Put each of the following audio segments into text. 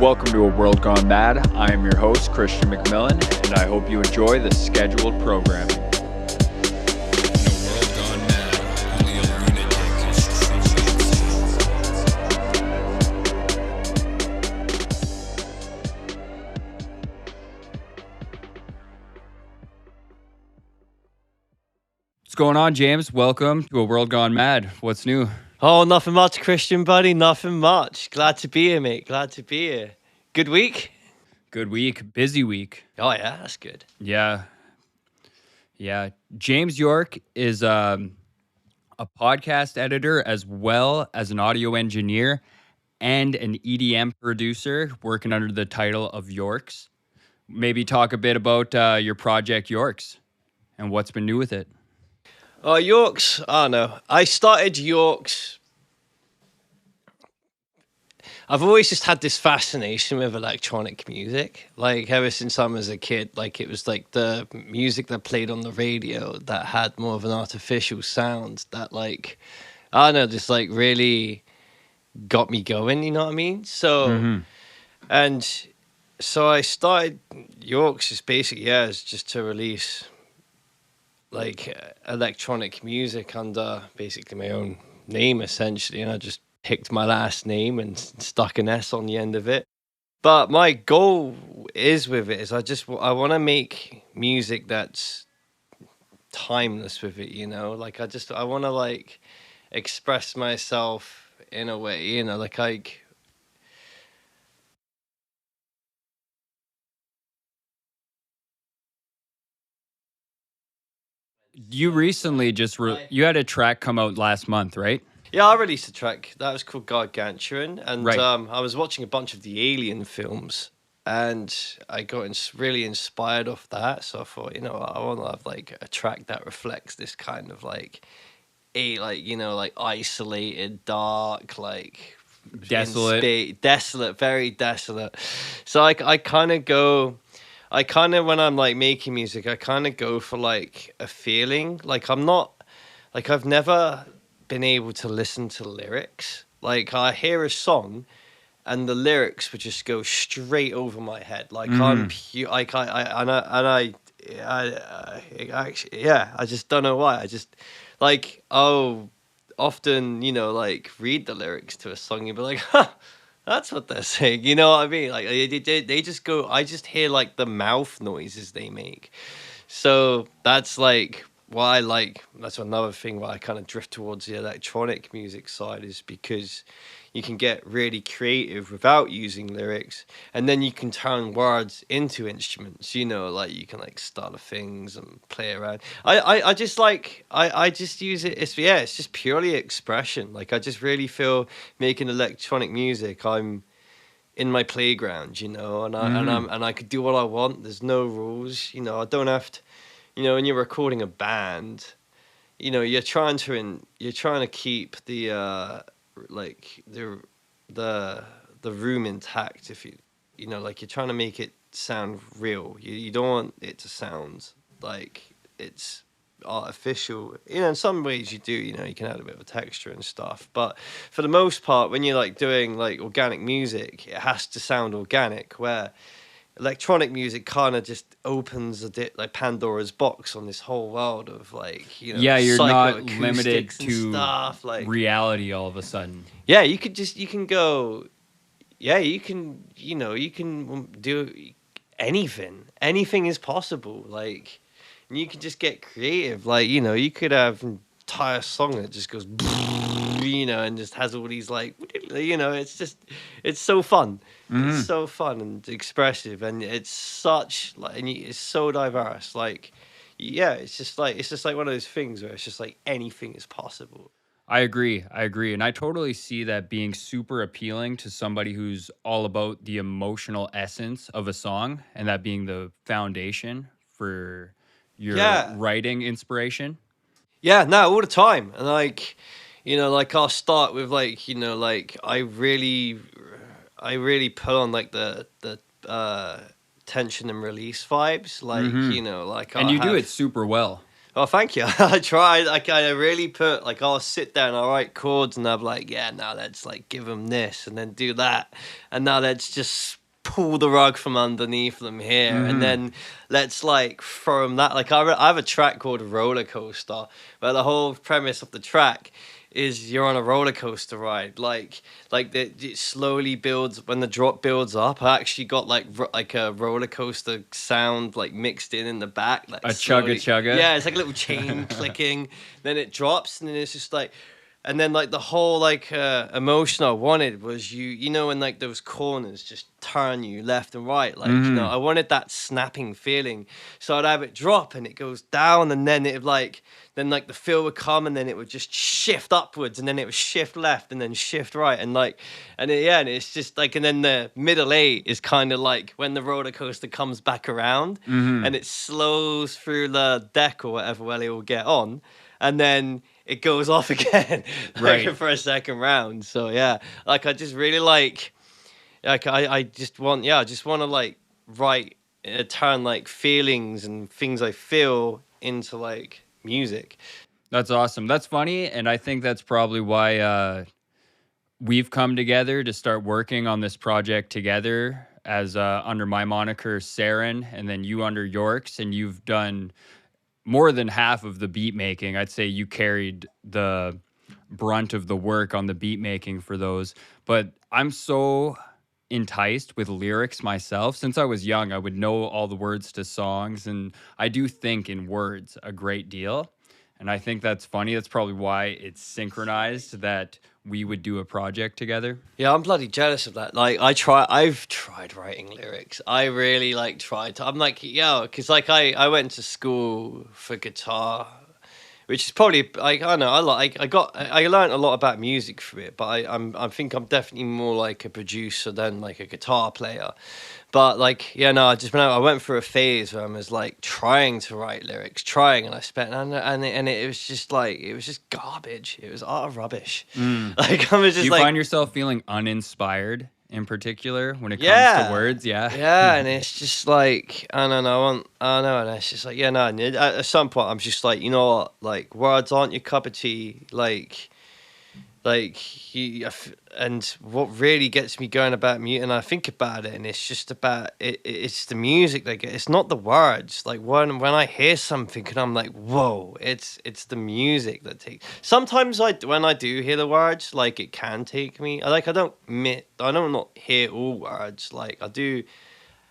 Welcome to A World Gone Mad. I am your host, Christian McMillan, and I hope you enjoy the scheduled programming. What's going on, James? Welcome to A World Gone Mad. What's new? Oh, nothing much, Christian, buddy. Nothing much. Glad to be here, mate. Glad to be here. Good week? Good week. Busy week. Oh, yeah, that's good. Yeah. James York is a podcast editor as well as an audio engineer and an EDM producer working under the title of Yorks. Maybe talk a bit about your project Yorks and what's been new with it. Oh, Yorks. I don't know. I started Yorks. I've always just had this fascination with electronic music. Like, ever since I was a kid, like, it was like the music that played on the radio that had more of an artificial sound that, like, I don't know, just like really got me going, you know what I mean? And so I started Yorks is basically, is just to release like electronic music under basically my own name, essentially. And I just picked my last name and stuck an S on the end of it. But my goal is with it is I want to make music that's timeless with it, you know? Like I want to like express myself in a way, you know, like You recently you had a track come out last month, right? yeah, I released a track that was called Gargantuan, and Right. I was watching a bunch of the Alien films, and I got really inspired off that. So I thought, you know, I want to have like a track that reflects this kind of like like isolated, dark, like Desolate. desolate, very desolate. So I kind of go. I kind of, when I'm like making music, I kind of go for like a feeling. Like I'm not, like I've never been able to listen to lyrics. Like I hear a song and the lyrics would just go straight over my head. Like I'm pure, like actually, yeah, I just don't know why. I just like, often, you know, like read the lyrics to a song, you'd be like, huh, that's what they're saying. You know what I mean? Like they just go, I just hear like the mouth noises they make. So that's like why I like, that's another thing why I kind of drift towards the electronic music side, is because you can get really creative without using lyrics, and then you can turn words into instruments, you know, like you can like stutter things and play around. I just like I just use it, it's just purely expression. Like I just really feel making electronic music, I'm in my playground, you know, and I could do what I want. There's no rules, you know. I don't have to, you know, when you're recording a band, you know, you're trying to keep the like the room intact. If you know, like you're trying to make it sound real. You don't want it to sound like it's artificial. You know, in some ways you do, you know, you can add a bit of a texture and stuff, but for the most part, when you're like doing like organic music, it has to sound organic, where electronic music kind of just opens like Pandora's box on this whole world of like, you know, Yeah, you're not limited psychoacoustics and to stuff. Like, reality all of a sudden. yeah, you can go, yeah, you know, you can do anything. Anything is possible. Like, and you can just get creative. Like, you know, you could have an entire song that just goes, you know, and just has all these like, you know, it's so fun. It's so fun and expressive, and it's such like, and it's so diverse. Like, yeah, it's just like one of those things where it's just like anything is possible. I agree. And I totally see that being super appealing to somebody who's all about the emotional essence of a song, and that being the foundation for your Yeah, writing inspiration. yeah, no, all the time. And like, you know, like I'll start with like, you know, like I really put on like the tension and release vibes. Like, hmm you know, like And I'll you do it have, super well. Oh, thank you. I tried. Like, I really put like I'll sit down, I'll write chords, and I'm like, yeah, now let's like give them this, and then do that, and now let's just pull the rug from underneath them here, and Mm-hmm. then let's like throw them that. Like, I have a track called Roller Coaster, but the whole premise of the track is you're on a roller coaster ride. It slowly builds when the drop builds up. I actually got like a roller coaster sound like mixed in the back, like A chugga slowly. chugga. Yeah, it's like a little chain clicking. Then it drops, and then it's just like, and then like the whole like emotion I wanted was you know, when like those corners just turn you left and right, like, you know, Mm-hmm. I wanted that snapping feeling. So I'd have it drop and it goes down, and then it like, then like the feel would come, and then it would just shift upwards, and then it would shift left and then shift right, and like, and yeah, and it's just like, and then the middle eight is kind of like when the roller coaster comes back around, Mm-hmm. and it slows through the deck or whatever where they will get on, and then it goes off again, like Right. for a second round. So yeah, like I just really like I just want, yeah, I just want to like write, turn like feelings and things I feel into like music. That's awesome. That's funny, and I think that's probably why we've come together to start working on this project together as under my moniker Saren, and then you under Yorks, and you've done more than half of the beat making. I'd say you carried the brunt of the work on the beat making for those. But I'm so enticed with lyrics myself. Since I was young, I would know all the words to songs, and I do think in words a great deal. And I think that's funny. That's probably why it's synchronized that we would do a project together. Yeah, I'm bloody jealous of that. Like, I've tried writing lyrics. I really like tried to. I'm like, yeah, because like I went to school for guitar, which is probably like, I don't know. I learned a lot about music from it, but I think I'm definitely more like a producer than like a guitar player. But like, yeah, no, I went through a phase where I was like trying to write lyrics, trying, and I spent, and it was just like, it was just garbage. It was utter rubbish. Mm. Like, I was Do just you like, find yourself feeling uninspired in particular when it comes to yeah, words? Yeah. yeah, and it's just like, I don't know, I know, and it's just like, yeah, no, and at some point I'm just like, you know what, like, words aren't your cup of tea, like and what really gets me going about music, and I think about it, and it's just about it, it's the music that it's not the words. Like, when I hear something and I'm like, whoa, it's the music that takes. Sometimes when I do hear the words, like, it can take me, like, I don't not hear all words. Like, I do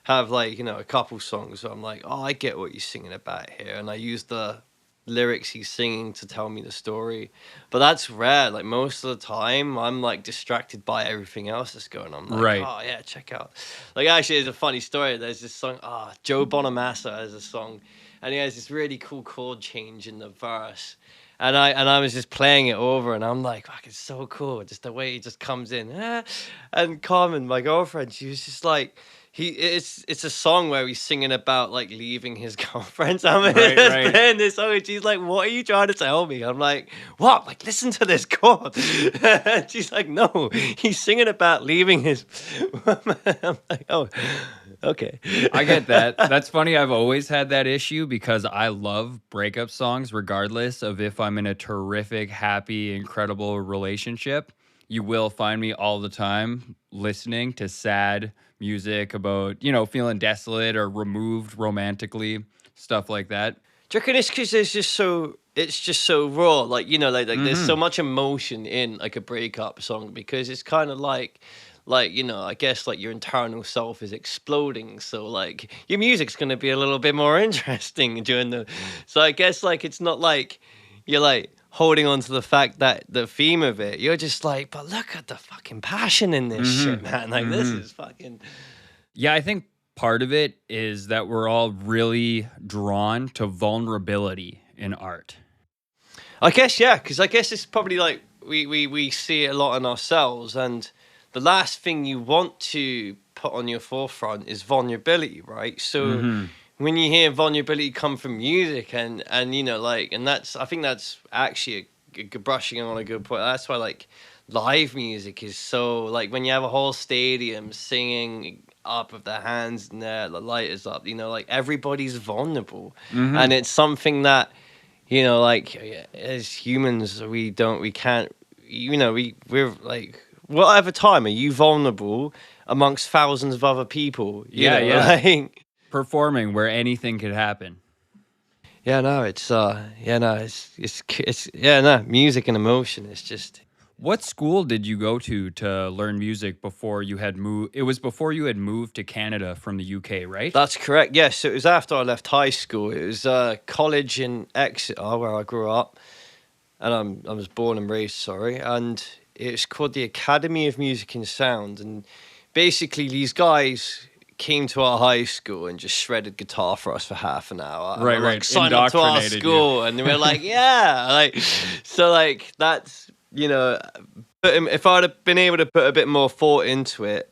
have, like, you know, a couple songs where I'm like, oh, I get what you're singing about here, and I use the lyrics he's singing to tell me the story. But that's rare. Like, most of the time I'm like distracted by everything else that's going on. I'm like, Right. oh yeah, check out, like, actually, there's a funny story. There's this song, Joe Bonamassa has a song, and he has this really cool chord change in the verse, and I was just playing it over, and I'm like, fuck, it's so cool, just the way he just comes in. And Carmen, my girlfriend, she was just like, it's a song where he's singing about like leaving his girlfriend. So I'm Right, just right. playing this song, and she's like, "What are you trying to tell me?" I'm like, "What? Like, listen to this chord." And she's like, "No, he's singing about leaving his." I'm like, "Oh, okay." I get that. That's funny. I've always had that issue because I love breakup songs, regardless of if I'm in a terrific, happy, incredible relationship. You will find me all the time listening to sad music about, feeling desolate or removed romantically, stuff like that. Do you reckon it's because it's just so raw, like, you know, like there's so Hmm. much emotion in like a breakup song, because it's kind of like, you know, I guess like your internal self is exploding, so like your music's gonna be a little bit more interesting during the. So I guess like it's not like you're like holding on to the fact that the theme of it, you're just like, but look at the fucking passion in this shit, Hmm. man. Like, this Hmm. is fucking. Yeah, I think part of it is that we're all really drawn to vulnerability in art. I guess, yeah, because I guess it's probably like we see it a lot in ourselves, and the last thing you want to put on your forefront is vulnerability, right? So Hmm. when you hear vulnerability come from music, and you know, like, and that's, I think that's actually a good brushing on a good point. That's why like live music is so, like, when you have a whole stadium singing up with their hands and the light is up, you know, like, everybody's vulnerable, Hmm. and it's something that, you know, like as humans, we can't, you know, we're like, whatever time are you vulnerable amongst thousands of other people, you Yeah, know, yeah. like, Performing where anything could happen. yeah, no, yeah, no, music and emotion is just. What school did you go to learn music before you had moved? It was before you had moved to Canada from the UK, right? That's correct. Yes, so it was after I left high school. It was college in Exeter where I grew up, and I was born and raised. Sorry, and it's called the Academy of Music and Sound, and basically these guys came to our high school and just shredded guitar for us for half an hour, and Right, we're like, right. sign up to our Indoctrinated you. school, and we're like, yeah, like, so like that's, you know, but if I'd have been able to put a bit more thought into it,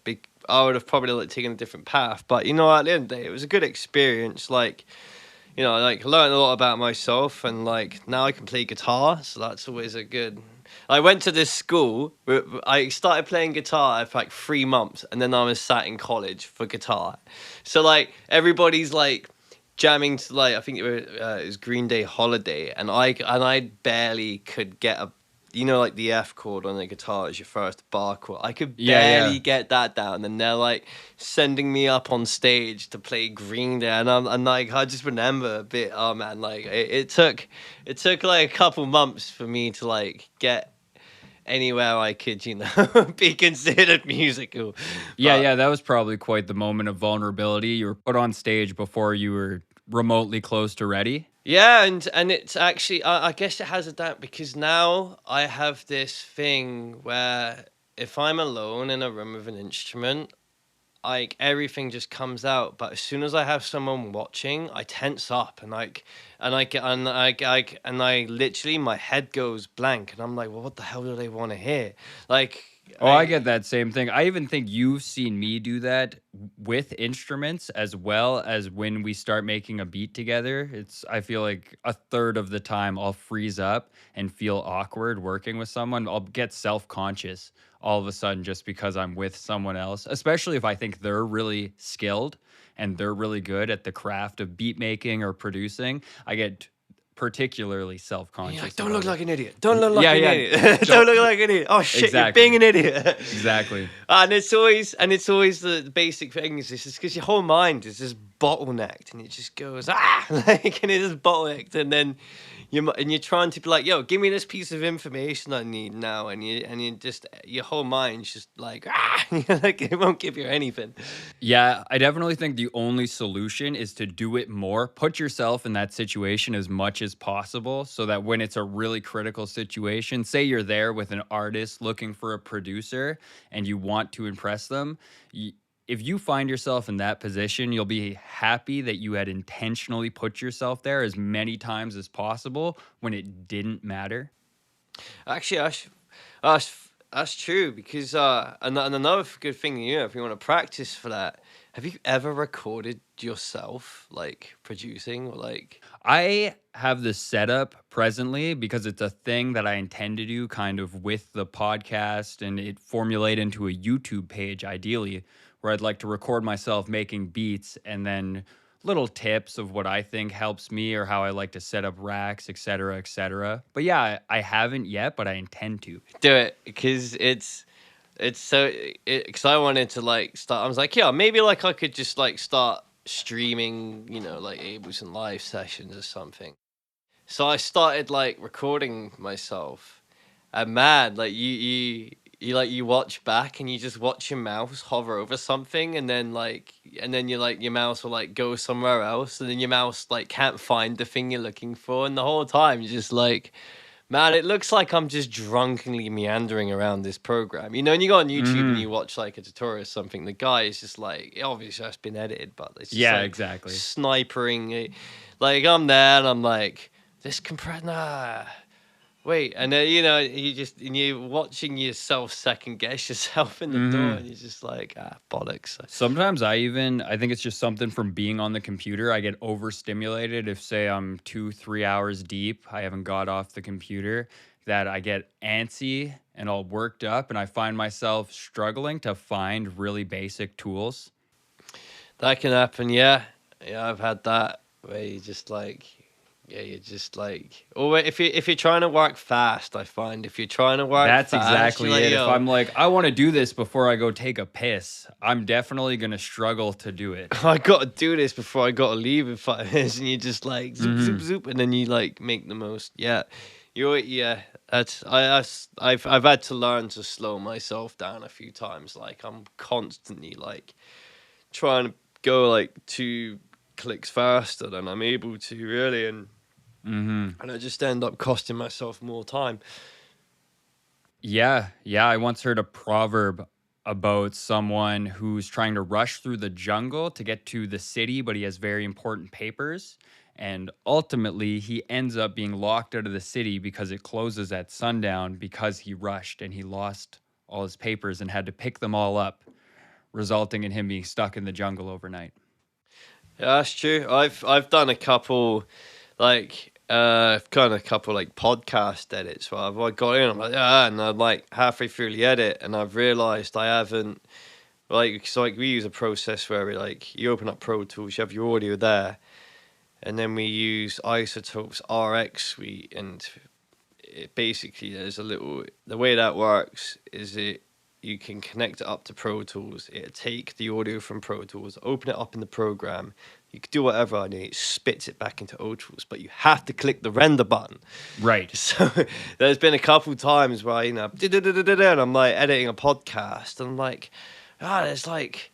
I would have probably like taken a different path. But you know, at the end of the day, it was a good experience. Like, you know, like learned a lot about myself, and like now I can play guitar, so that's always a good. I went to this school. I started playing guitar for like 3 months, and then I was sat in college for guitar. So like everybody's like jamming to like, I think it was Green Day Holiday, and I barely could get a, you know, like the F chord on the guitar is your first bar chord. I could Yeah, yeah. barely get that down, and they're like sending me up on stage to play Green Day, and like I just remember a bit. Oh man, like it took like a couple months for me to like get anywhere I could, you know, be considered musical, Yeah, but yeah, that was probably quite the moment of vulnerability. You were put on stage before you were remotely close to ready. yeah, and it's actually I guess it has a that because now I have this thing where if I'm alone in a room with an instrument, like everything just comes out. But as soon as I have someone watching, I tense up and like, and I literally my head goes blank, and I'm like, well, what the hell do they want to hear? Like, Oh, I get that same thing. I even think you've seen me do that with instruments as well as when we start making a beat together. I feel like a third of the time I'll freeze up and feel awkward working with someone. I'll get self conscious all of a sudden just because I'm with someone else, especially if I think they're really skilled and they're really good at the craft of beat making or producing. I get particularly self and you're like, conscious don't look about it. like an idiot. Don't look like Yeah, an yeah. idiot. Don't Don't look like an idiot. Oh shit, you're being exactly. an idiot. Exactly. And it's always the basic thing is this is because your whole mind is just bottlenecked, and it just goes like, and it is bottlenecked, and then and you're trying to be like, yo, give me this piece of information I need now, and you just your whole mind's just like like it won't give you anything. Yeah, I definitely think the only solution is to do it more. Put yourself in that situation as much as possible so that when it's a really critical situation, say you're there with an artist looking for a producer and you want to impress them, if you find yourself in that position, you'll be happy that you had intentionally put yourself there as many times as possible when it didn't matter. Actually, that's true because and another good thing, you know, if you want to practice for that, have you ever recorded yourself like producing or like? I have this setup presently because it's a thing that I intend to do kind of with the podcast and it formulate into a YouTube page ideally where I'd like to record myself making beats and then little tips of what I think helps me or how I like to set up racks, et cetera, et cetera. But yeah, I haven't yet, but I intend to. Do it because it's so because I wanted to like start. I was like, yeah, maybe like I could just like start streaming, you know, like Ableton Live sessions or something. So I started like recording myself, and man, like you like you watch back and you just watch your mouse hover over something, and then you like your mouse will like go somewhere else, and then your mouse like can't find the thing you're looking for, and the whole time you're just like, man, it looks like I'm just drunkenly meandering around this program. You know, and you go on YouTube and Hmm. you watch like a tutorial or something, the guy is just like, obviously that's been edited, but it's just Yeah, like exactly. snipering. Like I'm there and I'm like, this compress, nah. Wait, and then you know and you're watching yourself second guess yourself in the door, and Hmm. you're just like, bollocks. Sometimes I think it's just something from being on the computer. I get overstimulated if, say, I'm 2, 3 hours deep, I haven't got off the computer, that I get antsy and all worked up, and I find myself struggling to find really basic tools. That can happen, yeah. Yeah, I've had that where you just like Yeah, you're just like, or if you're trying to work fast, I find if you're trying to work That's fast, you're exactly like, it. If yo, I'm like, I want to do this before I go take a piss, I'm definitely going to struggle to do it. I got to do this before I got to leave in 5 minutes, and you just like zoop zoop Hmm. zoop, and then you like make the most. Yeah, yeah. I've had to learn to slow myself down a few times. Like I'm constantly like trying to go like 2 clicks faster than I'm able to really, Hmm. and I just end up costing myself more time. Yeah. Yeah. I once heard a proverb about someone who's trying to rush through the jungle to get to the city, but he has very important papers. And ultimately, he ends up being locked out of the city because it closes at sundown because he rushed and he lost all his papers and had to pick them all up, resulting in him being stuck in the jungle overnight. Yeah, that's true. I've done a couple like I've done a couple like podcast edits where I got in, I'm like, and I'm like halfway through the edit and I've realized I haven't like so like we use a process where we like you open up Pro Tools, you have your audio there, and then we use Isotopes RX suite, and it basically there's a little the way that works is it you can connect it up to Pro Tools. It'll take the audio from Pro Tools, open it up in the program. You can do whatever on it, it spits it back into Pro Tools, but you have to click the render button. Right. So there's been a couple times where and I'm like editing a podcast, and I'm like, there's like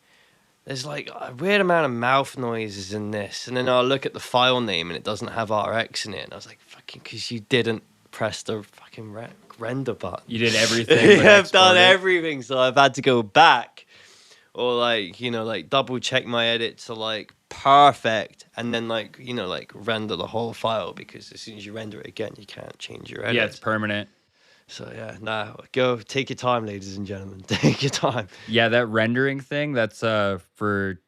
a weird amount of mouth noises in this, and then I'll look at the file name and it doesn't have RX in it, and I was like, fucking, because you didn't press the fucking render button. You did everything. But I've done export it. everything, so I've had to go back or like like double check my edit to like perfect, and then like like render the whole file, because as soon as you render it again, you can't change your edit. Yeah, it's permanent. So yeah, nah, go take your time, ladies and gentlemen. Take your time. Yeah, that rendering thing, that's for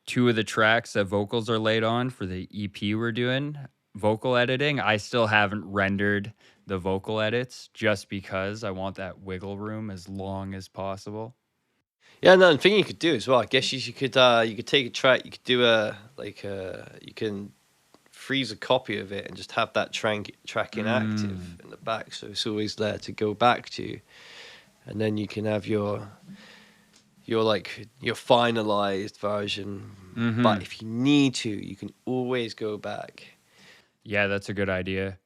two of the tracks that vocals are laid on for the EP we're doing, vocal editing. I still haven't rendered the vocal edits just because I want that wiggle room as long as possible. Yeah, no, the thing you could do as well, I guess you could take a track, you could do you can freeze a copy of it and just have that track inactive in the back, so it's always there to go back to, and then you can have your finalized version. But if you need to, you can always go back. Yeah, that's a good idea.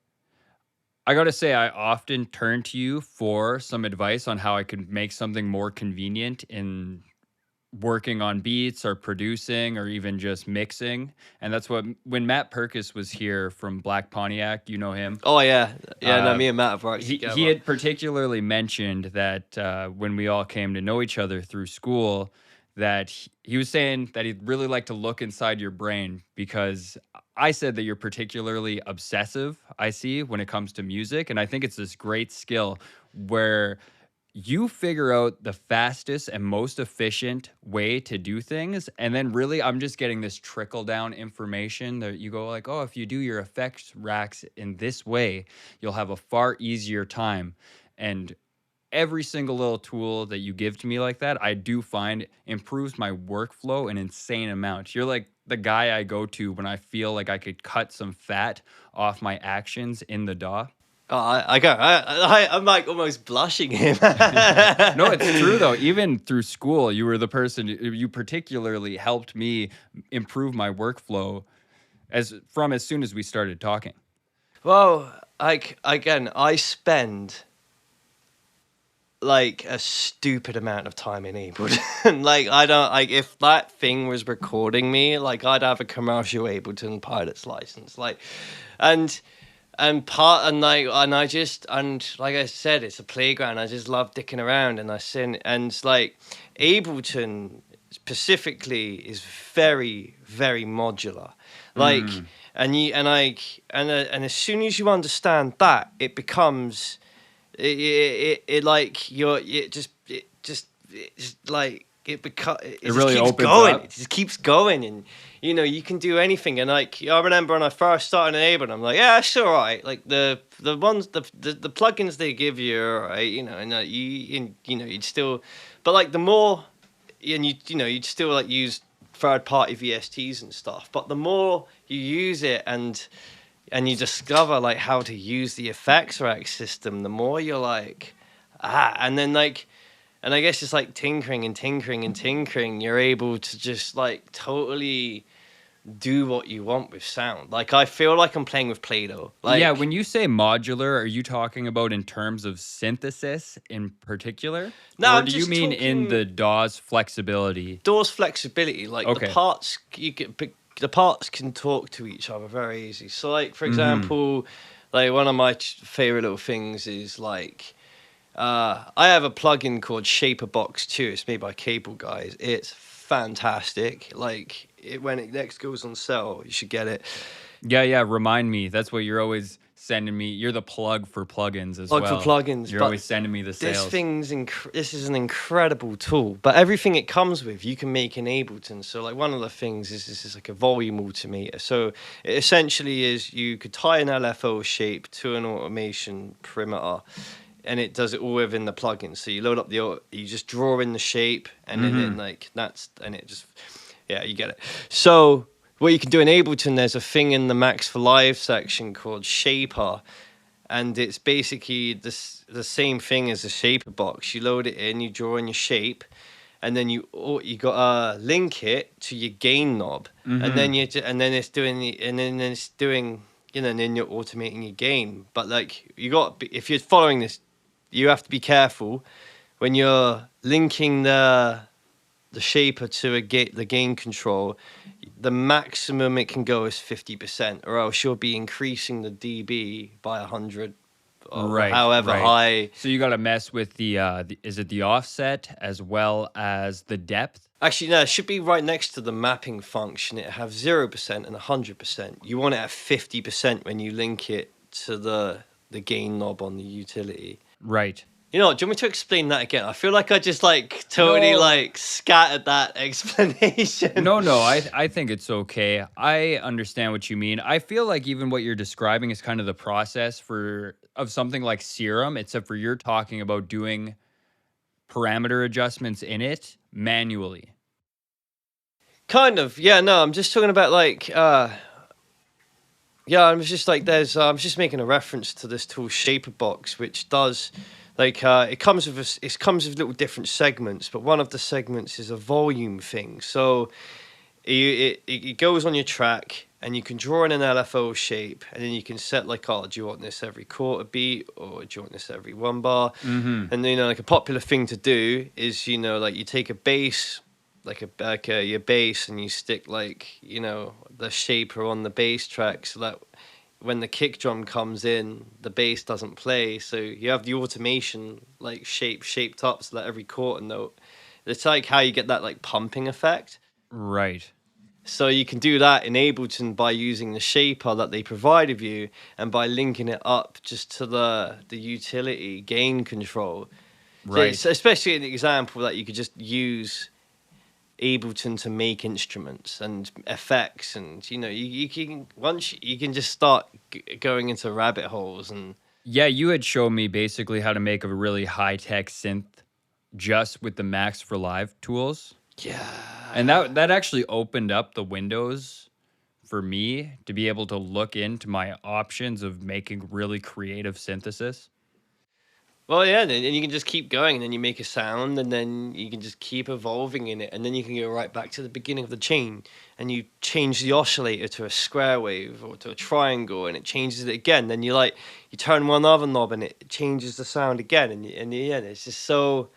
I gotta say, I often turn to you for some advice on how I can make something more convenient in working on beats or producing or even just mixing. And that's what, when Matt Perkis was here from Black Pontiac, you know him. Oh yeah, yeah. No, Uh, me and Matt have worked he together. he had particularly mentioned that when we all came to know each other through school, that he was saying that he'd really like to look inside your brain, because I said that you're particularly obsessive, I see, when it comes to music. And I think it's this great skill where you figure out the fastest and most efficient way to do things, and then really I'm just getting this trickle down information that you go like, oh, if you do your effects racks in this way, you'll have a far easier time. And every single little tool that you give to me like that, I do find improves my workflow an insane amount. You're like the guy I go to when I feel like I could cut some fat off my actions in the DAW. Oh, I'm like almost blushing here. No, it's true though. Even through school, you were the person, you particularly helped me improve my workflow as soon as we started talking. Well, like again, I spend like a stupid amount of time in Ableton. Like I don't like if that thing was recording me, like I'd have a commercial Ableton pilot's license. Like and I just, and like I said, it's a playground. I just love dicking around, and I sin, and like Ableton specifically is very very modular, like and as soon as you understand that, it becomes it like it's like it It really keeps opens going. up. It just keeps going, and you can do anything. And like I remember when I first started in Ableton, I'm like, yeah, it's all right. Like the ones the plugins they give you, are all right, and you'd still, but like the more, and you'd still like use third party VSTs and stuff. But the more you use it, and and you discover like how to use the effects rack system, the more you're like, and then like, and I guess it's like tinkering and tinkering and tinkering, you're able to just like totally do what you want with sound. Like I feel like I'm playing with Play-Doh. Yeah, Like when you say modular, are you talking about in terms of synthesis in particular? no, Or I'm do you just mean in talking the DAW's flexibility? doors flexibility. Like the Okay. parts you get, the parts can talk to each other very easy. So like for Mm-hmm. example, like one of my favorite little things is like I have a plugin called Shaperbox 2. It's made by Cable Guys. It's fantastic. Like when it next goes on sale, you should get it. Yeah, yeah. Remind me. That's what you're always sending me. You're the plug for plugins as Plug for well. plugins, You're but always sending me the this sales. this is an incredible tool. But everything it comes with, you can make in Ableton. So like one of the things is this is like a volume altimeter. So it essentially is you could tie an LFO shape to an automation perimeter, and it does it all within the plugin. So you load up you just draw in the shape, and then Mm-hmm. like and it just, yeah, you get it. So what you can do in Ableton, there's a thing in the Max for Live section called Shaper, and it's basically the same thing as a shaper box. You load it in, you draw in your shape, and then you got to link it to your gain knob, and Mm-hmm. then and then it's doing then it's doing, and then you're automating your gain. But like you got, if you're following this, you have to be careful when you're linking the shaper to the gain control. The maximum it can go is 50%, or else you'll be increasing the dB by 100 or Right, however right. high. So you got to mess with the is it the offset as well as the depth? Actually, no, it should be right next to the mapping function. It have 0% and 100%. You want it at 50% when you link it to the gain knob on the utility. Right. You know what, do you want me to explain that again? I feel like I just like totally No, like scattered that explanation. no, no. I think it's okay. I understand what you mean. I feel like even what you're describing is kind of the process for of something like Serum, except for you're talking about doing parameter adjustments in it manually. Kind of, yeah. No, I'm just talking about like yeah, I was just like, I'm just making a reference to this tool Shaperbox, which does, like, it comes with it comes with little different segments, but one of the segments is a volume thing. So it goes on your track, and you can draw in an LFO shape, and then you can set like, oh, do you want this every quarter beat, or do you want this every one bar? Mm-hmm. And like a popular thing to do is, like you take a bass, like your bass, and you stick like, the shaper on the bass track, so that when the kick drum comes in, the bass doesn't play. So you have the automation like shaped up so that every quarter note, it's like how you get that like pumping effect. Right. So you can do that in Ableton by using the shaper that they provided you, and by linking it up just to the utility gain control. So it's Right. especially an example that you could just use Ableton to make instruments and effects, and you can, once you can just start going into rabbit holes. And Yeah, you had shown me basically how to make a really high-tech synth just with the Max for Live tools. And yeah. that actually opened up the windows for me to be able to look into my options of making really creative synthesis. Well, yeah, and you can just keep going, and then you make a sound, and then you can just keep evolving in it, and then you can go right back to the beginning of the chain, and you change the oscillator to a square wave or to a triangle, and it changes it again. Then you turn one other knob, and it changes the sound again, and yeah, it's just so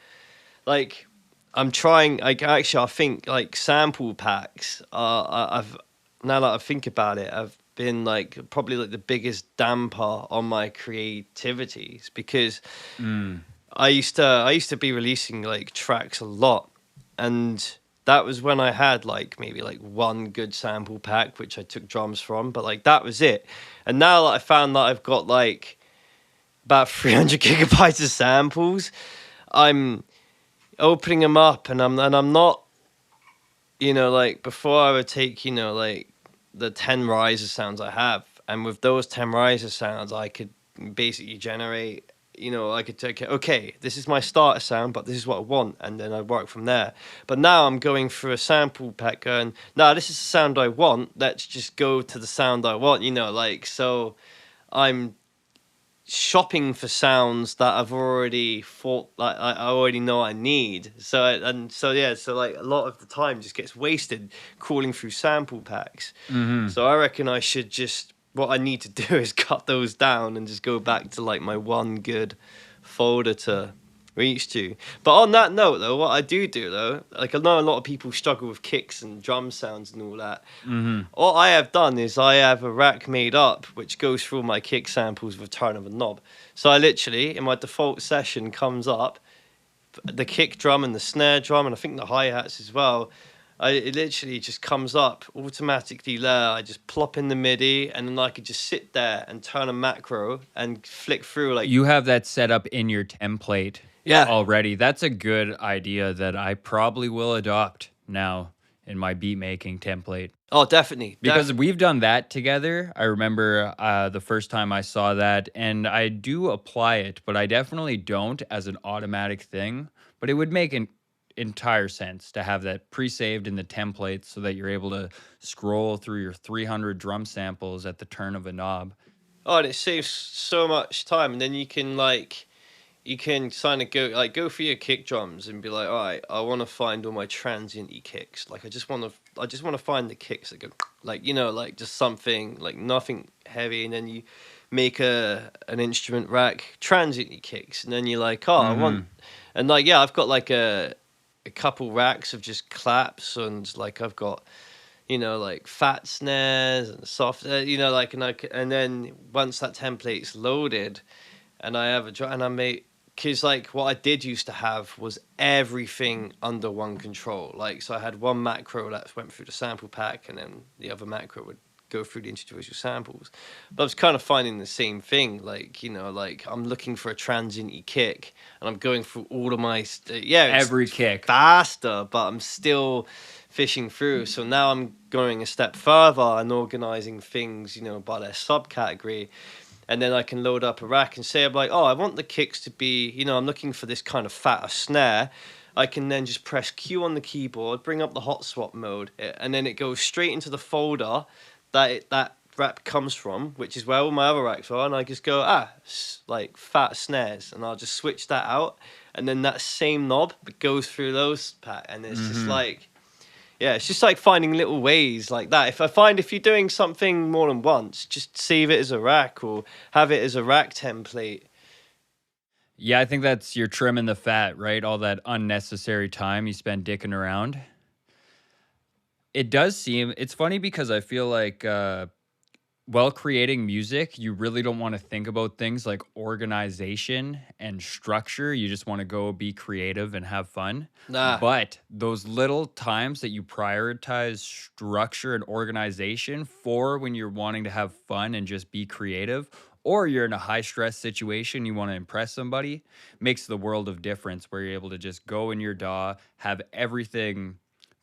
like I'm trying. Like actually, I think like sample packs are. I've now that I think about it, I've been like probably like the biggest damper on my creativities, because Mm. I used to be releasing like tracks a lot, and that was when I had like maybe like one good sample pack which I took drums from, but like that was it. And now that I found that I've got like about 300 gigabytes of samples, I'm opening them up, and I'm not, like before I would take, like the 10 riser sounds I have, and with those 10 riser sounds I could basically generate I could take it, okay, this is my starter sound, but this is what I want, and then I work from there. But now I'm going through a sample pack going, no, this is the sound I want, let's just go to the sound I want, like, so I'm shopping for sounds that I've already thought, like I already know I need. So like a lot of the time just gets wasted crawling through sample packs. Hmm. So I reckon I should just, what I need to do is cut those down and just go back to like my one good folder to reach to. But on that note though, what I do though, like I know a lot of people struggle with kicks and drum sounds and all that. Hmm. What I have done is I have a rack made up which goes through all my kick samples with a turn of a knob. So I literally, in my default session, comes up the kick drum and the snare drum, and I think the hi-hats as well. It literally just comes up automatically there. I just plop in the MIDI, and then I could just sit there and turn a macro and flick through like, You have that set up in your template yeah. already. That's a good idea that I probably will adopt now in my beat making template. Oh, definitely. Because we've done that together. I remember the first time I saw that, and I do apply it, but I definitely don't as an automatic thing. But it would make an entire sense to have that pre-saved in the template so that you're able to scroll through your 300 drum samples at the turn of a knob. Oh, and it saves so much time, and then you can kind of go for your kick drums and be like, all right, I want to find all my transient kicks. Like I just want to find the kicks that go like, like just something like nothing heavy, and then you make an instrument rack transient kicks, and then you're like, oh, I want, and like yeah, I've got like a couple racks of just claps, and like I've got, like fat snares and soft, like, and then once that template's loaded, and I have and I make, because like what I did used to have was everything under one control. Like, so I had one macro that went through the sample pack, and then the other macro would go through the individual samples. But I was kind of finding the same thing. Like, like I'm looking for a transient kick, and I'm going through all of my it's Every kick. faster, but I'm still fishing through. So now I'm going a step further and organizing things, by their subcategory. And then I can load up a rack and say, I'm like, oh, I want the kicks to be, I'm looking for this kind of fatter snare. I can then just press Q on the keyboard, bring up the hot swap mode, and then it goes straight into the folder that rack comes from, which is where all my other racks are. And I just go, like fat snares, and I'll just switch that out. And then that same knob goes through those and it's just like, yeah, it's just like finding little ways like that. If you're doing something more than once, just save it as a rack or have it as a rack template. Yeah, I think that's you're trimming the fat, right? All that unnecessary time you spend dicking around. It does seem, it's funny because I feel like while creating music, you really don't want to think about things like organization and structure. You just want to go be creative and have fun. Nah. But those little times that you prioritize structure and organization for when you're wanting to have fun and just be creative, or you're in a high stress situation, you want to impress somebody, makes the world of difference where you're able to just go in your DAW, have everything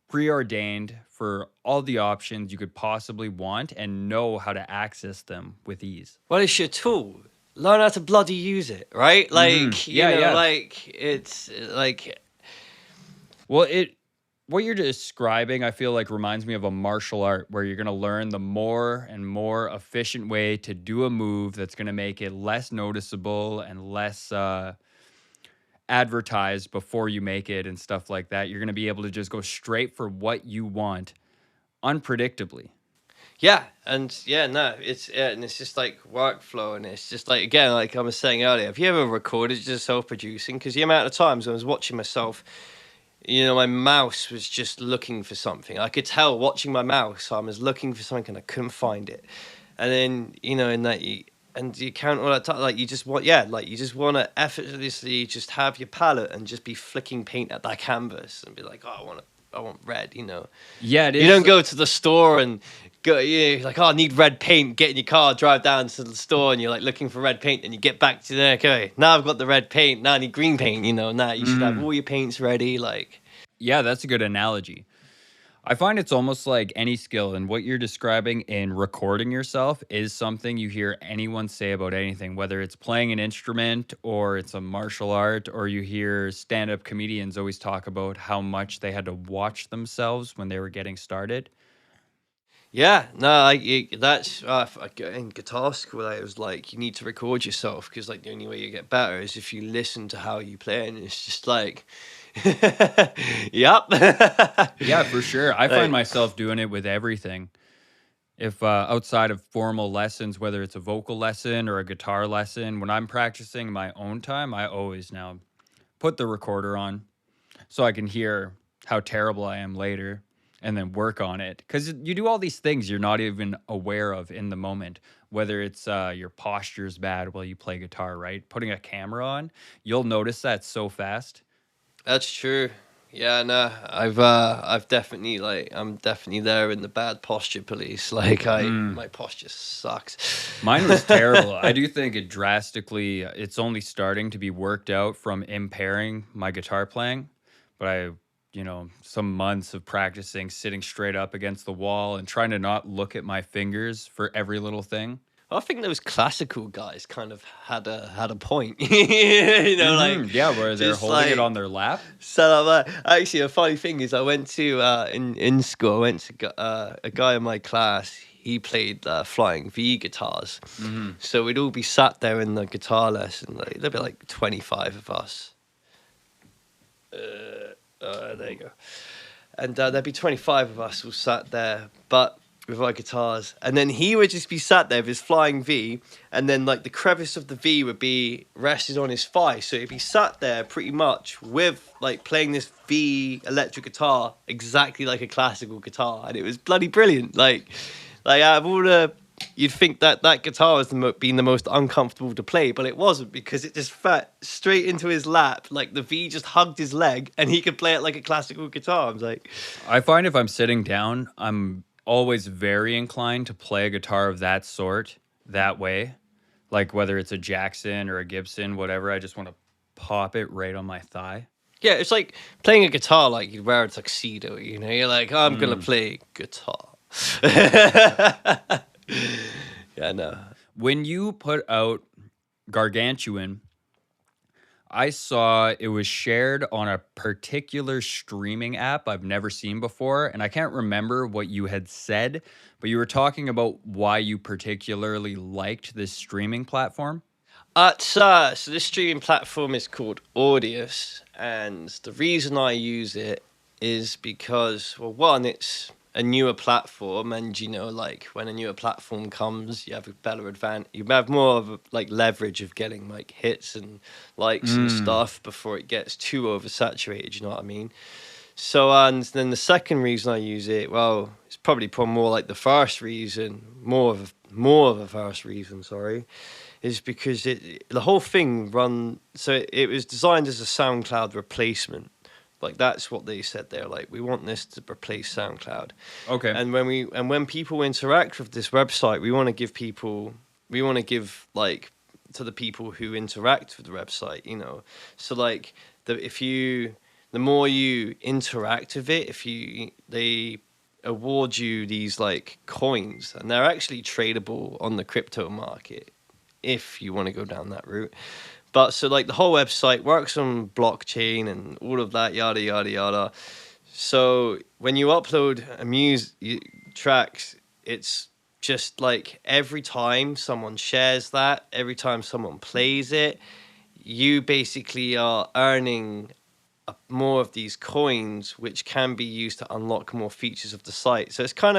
preordained for all the options you could possibly want and know how to access them with ease. Well, it's your tool. Learn how to bloody use it, right? Like, Yeah. like it's like, Well, what you're describing, I feel like reminds me of a martial art where you're going to learn the more and more efficient way to do a move that's going to make it less noticeable and less advertised before you make it and stuff like that. You're going to be able to just go straight for what you want unpredictably. yeah, and it's just like workflow, and it's just like, again, like I was saying earlier, have you ever recorded just self-producing? Because the amount of times I was watching myself, my mouse was just looking for something. I could tell watching my mouse, I was looking for something and I couldn't find it. And then, in that you count all that time, like you just want to effortlessly just have your palette and just be flicking paint at that canvas and be like, oh, I want red, Yeah, it is. You don't go to the store and go, like, oh, I need red paint. Get in your car, drive down to the store, and you're like looking for red paint, and you get back to there. Okay, now I've got the red paint. Now I need green paint. Now you should have all your paints ready. Like, Yeah, that's a good analogy. I find it's almost like any skill, and what you're describing in recording yourself is something you hear anyone say about anything, whether it's playing an instrument or it's a martial art, or you hear stand up comedians always talk about how much they had to watch themselves when they were getting started. Yeah, no, that's in guitar school. It was like you need to record yourself because like the only way you get better is if you listen to how you play, and it's just like, yep, Yeah, for sure. I find like myself doing it with everything. If outside of formal lessons, whether it's a vocal lesson or a guitar lesson, when I'm practicing in my own time, I always now put the recorder on so I can hear how terrible I am later and then work on it. Because you do all these things you're not even aware of in the moment, whether it's your posture's bad while you play guitar, right? Putting a camera on, you'll notice that so fast. that's true. Yeah, no, I've definitely like I'm definitely there in the bad posture police. Like Mm. my posture sucks. Mine was terrible. I do think it drastically, it's only starting to be worked out from impairing my guitar playing. But some months of practicing sitting straight up against the wall and trying to not look at my fingers for every little thing. I think those classical guys kind of had a point, you know, like Yeah, where they're just holding it like on their lap. set up. Actually, a funny thing is, I went to in school. I went to a guy in my class. He played flying V guitars, Hmm. so we'd all be sat there in the guitar lesson. Like there'd be like 25 of us. There you go. And there'd be 25 of us all sat there, but with our guitars. And then he would just be sat there with his flying V, and then like the crevice of the V would be rested on his thigh. So he'd be sat there pretty much with like playing this V electric guitar exactly like a classical guitar. And it was bloody brilliant. Like out of all the you'd think that that guitar was being the most uncomfortable to play, but it wasn't because it just fat straight into his lap. Like the V just hugged his leg, and he could play it like a classical guitar. I was like, I find if I'm sitting down, I'm always very inclined to play a guitar of that sort that way. Like whether it's a Jackson or a Gibson, whatever, I just want to pop it right on my thigh. yeah, it's like playing a guitar like you'd wear a tuxedo. You know, you're like, oh, I'm gonna Mm. play guitar. Yeah, no. When you put out Gargantuan, I saw it was shared on a particular streaming app I've never seen before, and I can't remember what you had said, but you were talking about why you particularly liked this streaming platform. So this streaming platform is called Audius, and the reason I use it is because, well, one, it's a newer platform, and you know, like when a newer platform comes, you have a better advantage. You have more of a, like leverage of getting like hits and likes and Mm. stuff before it gets too oversaturated. You know what I mean? So, and then the second reason I use it, well, it's probably more like the first reason, more of a first reason. Sorry, is because the whole thing run so it was designed as a SoundCloud replacement. Like that's what they said there. Like we want this to replace SoundCloud, Okay. and when people interact with this website, we want to give like to the people who interact with the website. You know, so like the more you interact with it, if you they award you these like coins, and they're actually tradable on the crypto market if you want to go down that route. But so like the whole website works on blockchain and all of that yada yada yada. So when you upload tracks, it's just like every time someone shares that, every time someone plays it, you basically are earning more of these coins, which can be used to unlock more features of the site. So it's kind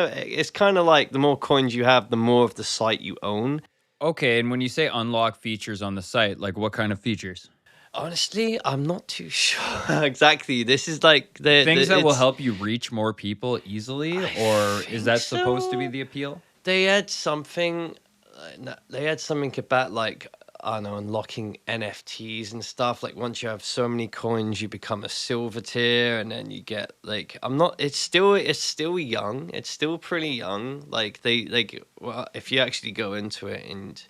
of like the more coins you have, the more of the site you own. Okay, and when you say unlock features on the site, like what kind of features? Honestly, I'm not too sure exactly. This is like Things the that will it's. help you reach more people easily, I or is think that supposed to be so. the appeal? They had something. They had something about like I don't know, unlocking NFTs and stuff. Like once you have so many coins, you become a silver tier, and then you get like I'm not. It's still young. It's still pretty young. Like they like well, if you actually go into it and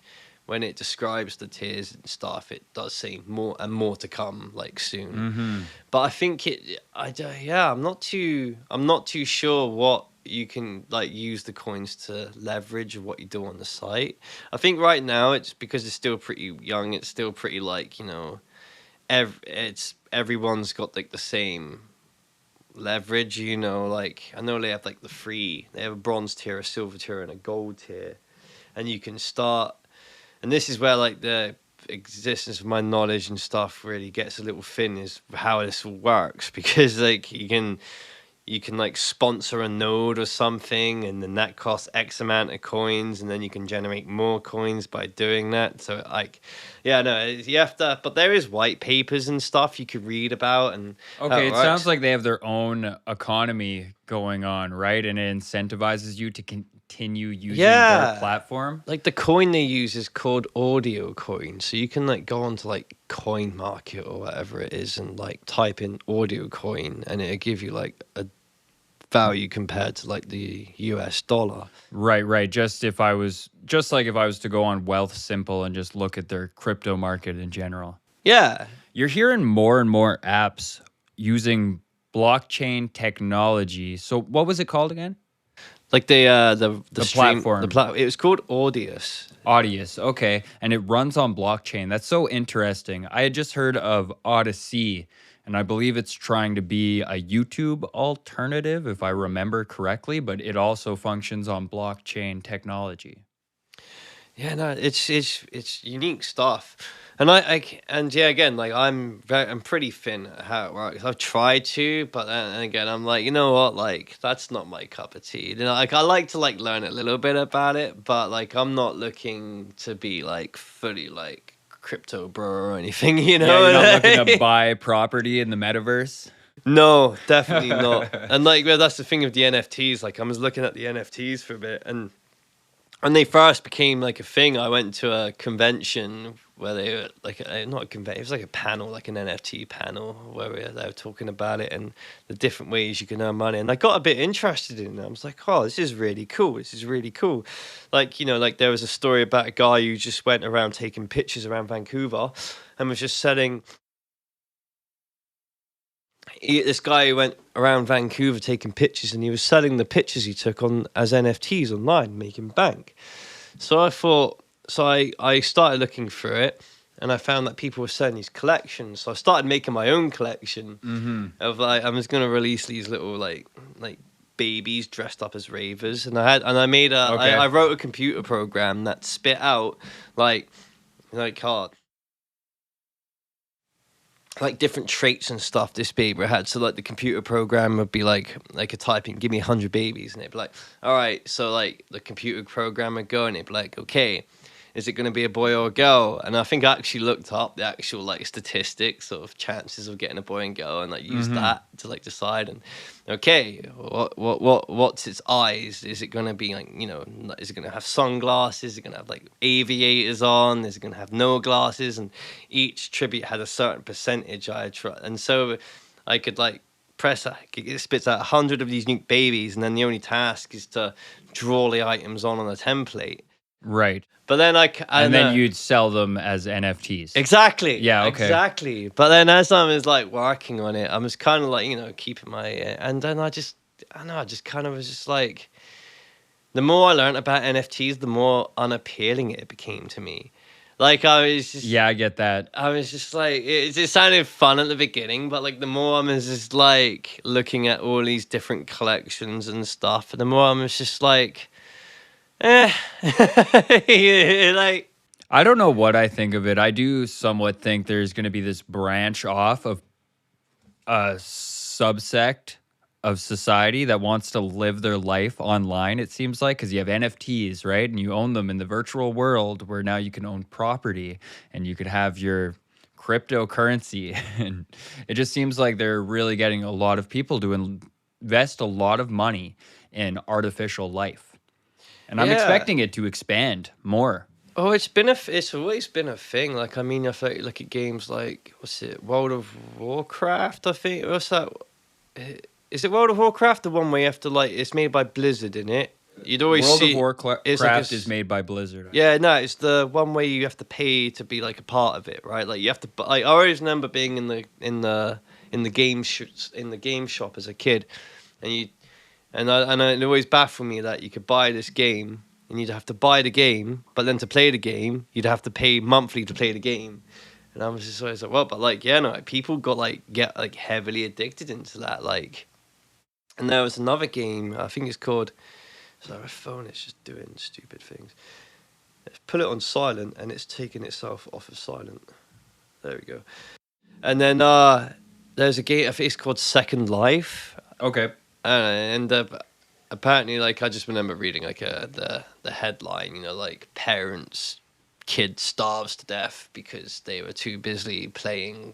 when it describes the tiers and stuff, it does say more and more to come, like soon. Mm-hmm. But I think yeah, I'm not too sure what you can like use the coins to leverage what you do on the site. I think right now it's because it's still pretty young. It's still pretty like, you know, everyone's got like the same leverage, you know. Like I know they have like they have a bronze tier, a silver tier, and a gold tier, and you can start. And this is where like the existence of my knowledge and stuff really gets a little thin, is how this all works, because like you can like sponsor a node or something, and then that costs X amount of coins, and then you can generate more coins by doing that. So like, yeah, no, you have to, but there is white papers and stuff you could read about and how Okay, it it works. sounds like they have their own economy going on, right? And it incentivizes you to continue using their Yeah. platform. Like the coin they use is called audio coin. So you can like go onto like Coin Market or whatever it is and like type in audio coin, and it'll give you like a value compared to like the US dollar. Right, right. Just like if I was to go on Wealth Simple and just look at their crypto market in general. Yeah. You're hearing more and more apps using blockchain technology. So what was it called again? Like the stream, platform. it was called Audius. Audius, okay. And it runs on blockchain. That's so interesting. I had just heard of Odyssey, and I believe it's trying to be a YouTube alternative, if I remember correctly, but it also functions on blockchain technology. Yeah, no, it's unique stuff, and and yeah, again, like I'm pretty thin at how it works. I've tried to, but then again, I'm like, you know what, like that's not my cup of tea. You know, like I like to like learn a little bit about it, but like I'm not looking to be like fully like crypto bro or anything. You know, Yeah, you're not looking to buy property in the metaverse. No, definitely not. And like, well, that's the thing with the NFTs. Like, I was looking at the NFTs for a bit, and when they first became like a thing, I went to a convention where they were like not a convention, it was like a panel, like an NFT panel, where they were talking about it and the different ways you can earn money. And I got a bit interested in it. I was like, oh, this is really cool. This is really cool. Like, you know, like there was a story about a guy who just went around taking pictures around Vancouver and was just selling. This guy who went around Vancouver taking pictures, and he was selling the pictures he took on as NFTs online, making bank. So I thought, I started looking through it, and I found that people were selling these collections. So I started making my own collection of like, I was gonna release these little like babies dressed up as ravers, and I made I wrote a computer program that spit out like different traits and stuff this baby had. So like the computer program would be like a typing, give me 100 babies, and it'd be like, all right, so like the computer program would go and it'd be like, okay, is it going to be a boy or a girl? And I think I actually looked up the actual like statistics of chances of getting a boy and girl, and like used that to like decide. And okay, what's its eyes? Is it going to be like, you know, is it going to have sunglasses? Is it going to have like aviators on? Is it going to have no glasses? And each tribute had a certain percentage I had tried, and so I could like press it spits out 100 of these unique babies, and then the only task is to draw the items on a template. Right. But then and then you'd sell them as NFTs. Exactly. Yeah, okay. Exactly. But then as I was like working on it, I was kind of like, you know, keeping my, and then I just kind of was just like, the more I learned about NFTs, the more unappealing it became to me. Like I was just, yeah, I get that. I was just like, it sounded fun at the beginning, but like the more I was just like looking at all these different collections and stuff, the more I was just like, like, I don't know what I think of it. I do somewhat think there's going to be this branch off of a subsect of society that wants to live their life online, it seems like, because you have NFTs, right? And you own them in the virtual world, where now you can own property and you could have your cryptocurrency. And it just seems like they're really getting a lot of people to invest a lot of money in artificial life. And I'm expecting it to expand more. Oh, it's always been a thing. Like, I mean, if I look at games like, what's it, World of Warcraft, I think. What's that? Is it World of Warcraft, the one where you have to, like, it's made by Blizzard, in it? you'd always World of see it's like a Warcraft is made by Blizzard. yeah, no, it's the one where you have to pay to be like a part of it, right? Like you have to like I always remember being in the game shop as a kid, and you and it always baffled me that you could buy this game and you'd have to buy the game, but then to play the game you'd have to pay monthly to play the game. And I was just always like, well, but like, yeah, no, like, people get like heavily addicted into that, like. And there was another game, I think it's called. So my phone is just doing stupid things. Let's put it on silent, and it's taking itself off of silent. There we go. And then there's a game, I think it's called Second Life. Okay. And apparently, like, I just remember reading like the headline, like parents kid starves to death because they were too busy playing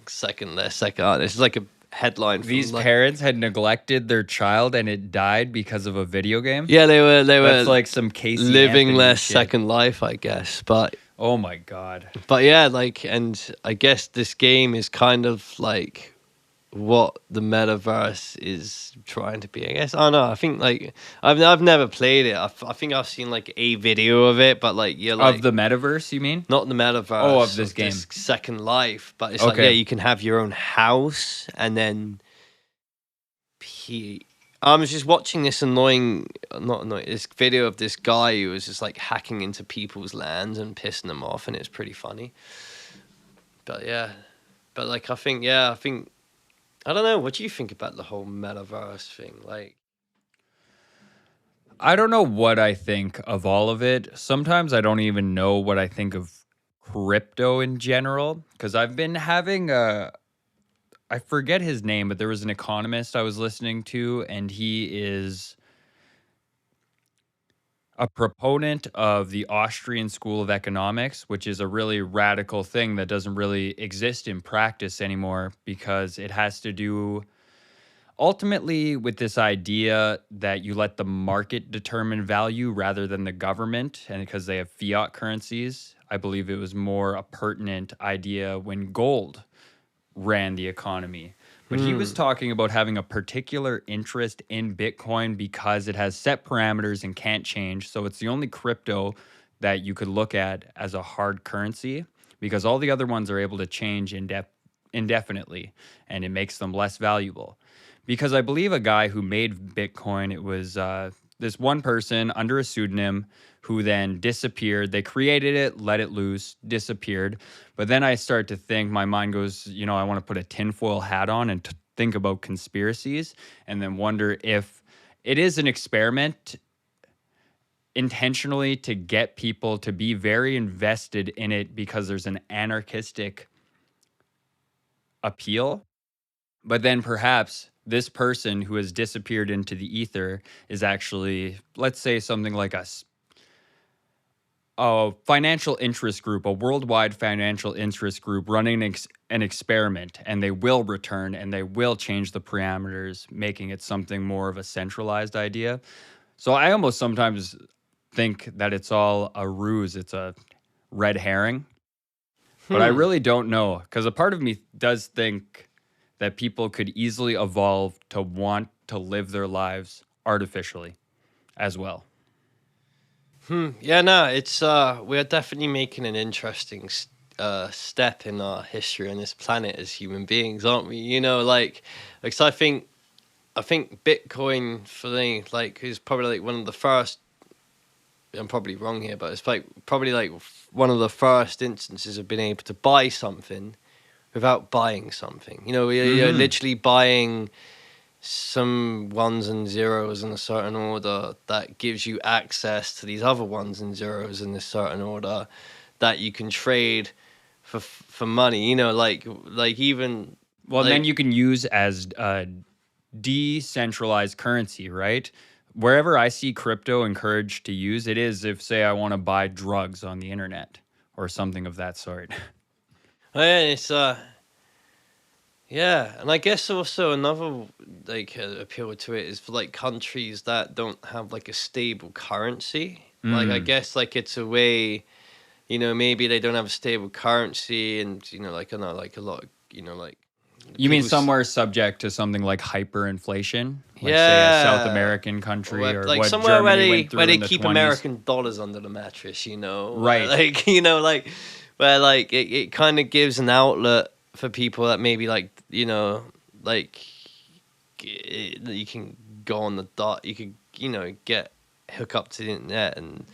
their second art. This is like a headline from, These like, parents had neglected their child and it died because of a video game. yeah, they were That's like some Casey living Anthony their shit. second life, I guess. But Oh my god. yeah, like, and I guess this game is kind of like what the metaverse is trying to be, I guess. I don't know. I think, like, I've never played it. I think I've seen like a video of it, but like, yeah, like Of the metaverse, you mean? not the metaverse. Oh, of this game. Second Life. But it's like, Okay. yeah, you can have your own house, and then I was just watching this this video of this guy who was just like hacking into people's lands and pissing them off, and it's pretty funny. But yeah, but like, I think I don't know. What do you think about the whole metaverse thing? Like, I don't know what I think of all of it. Sometimes I don't even know what I think of crypto in general, because I've been having I forget his name, but there was an economist I was listening to, and he is a proponent of the Austrian School of Economics, which is a really radical thing that doesn't really exist in practice anymore because it has to do ultimately with this idea that you let the market determine value rather than the government. And because they have fiat currencies, I believe it was more a pertinent idea when gold ran the economy. But he was talking about having a particular interest in Bitcoin because it has set parameters and can't change. So it's the only crypto that you could look at as a hard currency, because all the other ones are able to change indefinitely, and it makes them less valuable. Because I believe a guy who made Bitcoin, it was this one person under a pseudonym who then disappeared. They created it, let it loose, disappeared. But then I start to think, my mind goes, I want to put a tinfoil hat on and think about conspiracies, and then wonder if it is an experiment intentionally to get people to be very invested in it because there's an anarchistic appeal. But then perhaps this person who has disappeared into the ether is actually, let's say, something like a financial interest group, a worldwide financial interest group running an experiment, and they will return and they will change the parameters, making it something more of a centralized idea. So I almost sometimes think that it's all a ruse. It's a red herring. But I really don't know, because a part of me does think that people could easily evolve to want to live their lives artificially as well. yeah, no, it's we're definitely making an interesting step in our history on this planet as human beings, aren't we? Like, so I think Bitcoin, for me, like, is probably like one of the first. I'm probably wrong here, but it's like probably like one of the first instances of being able to buy something without buying something. You're literally buying some ones and zeros in a certain order that gives you access to these other ones and zeros in a certain order that you can trade for money. Like even. Well, like, then you can use as decentralized currency, right? Wherever I see crypto encouraged to use, it is if, say, I want to buy drugs on the internet or something of that sort. Oh, yeah, it's yeah, and I guess also another like appeal to it is for like countries that don't have like a stable currency. Like, I guess like it's a way, maybe they don't have a stable currency, and like I know like a lot of, like You mean People's, somewhere subject to something like hyperinflation, like say a South yeah, American country or or like what somewhere Germany went where through they in the keep 20s? American dollars under the mattress, where, Right. like where like it kind of gives an outlet for people that maybe like like you can go on the dot, you could get hook up to the internet and